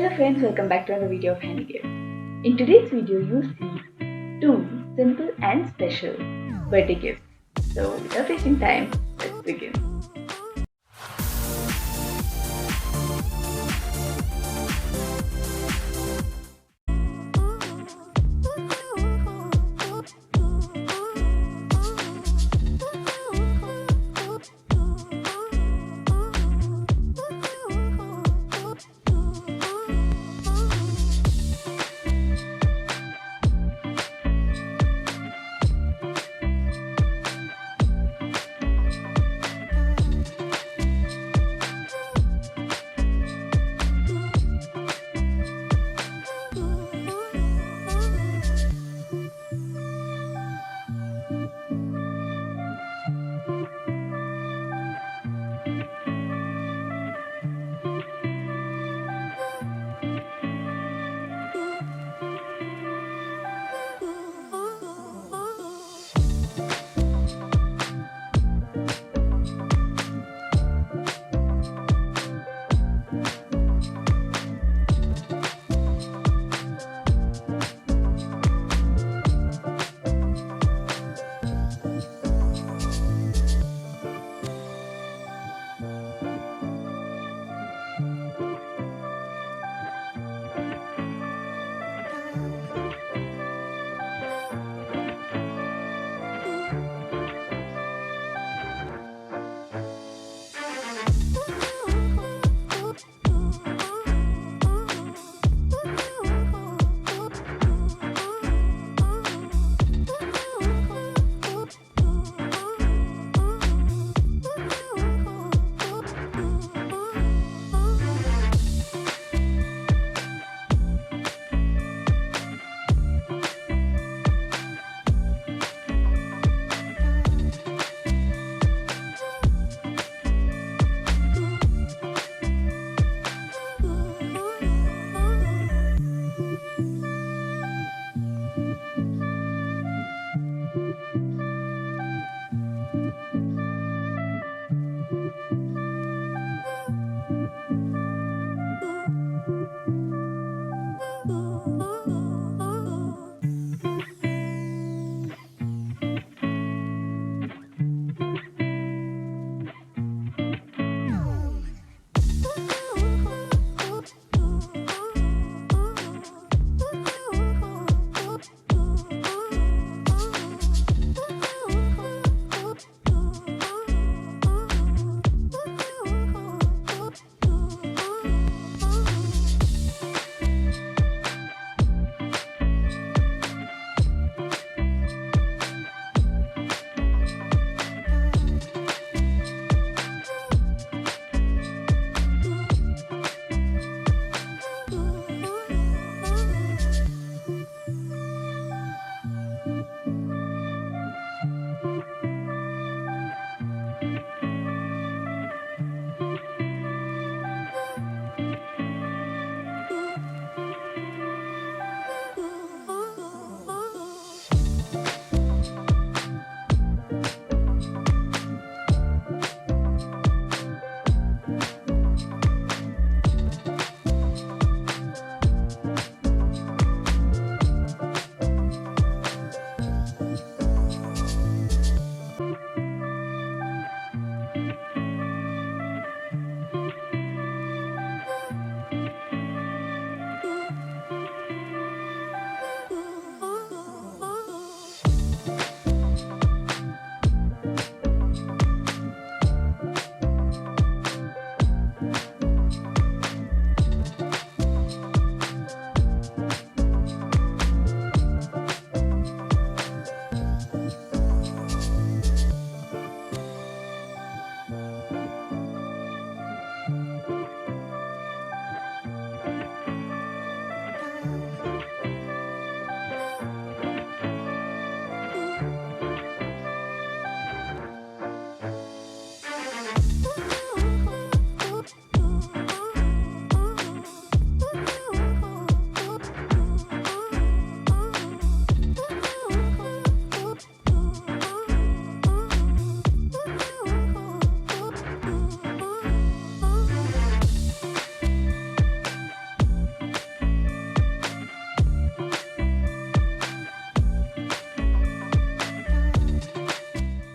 Hello friends, welcome back to another video of Handy Gift. In today's video, you see two simple and special birthday gifts. So without wasting time, let's begin.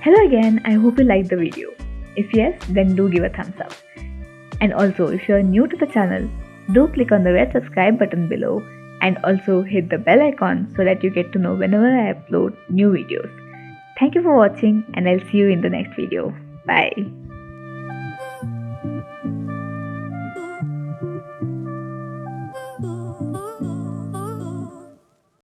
Hello again, I hope you liked the video. If yes, then do give a thumbs up. And also, if you are new to the channel, do click on the red subscribe button below and also hit the bell icon so that you get to know whenever I upload new videos. Thank you for watching and I'll see you in the next video. Bye.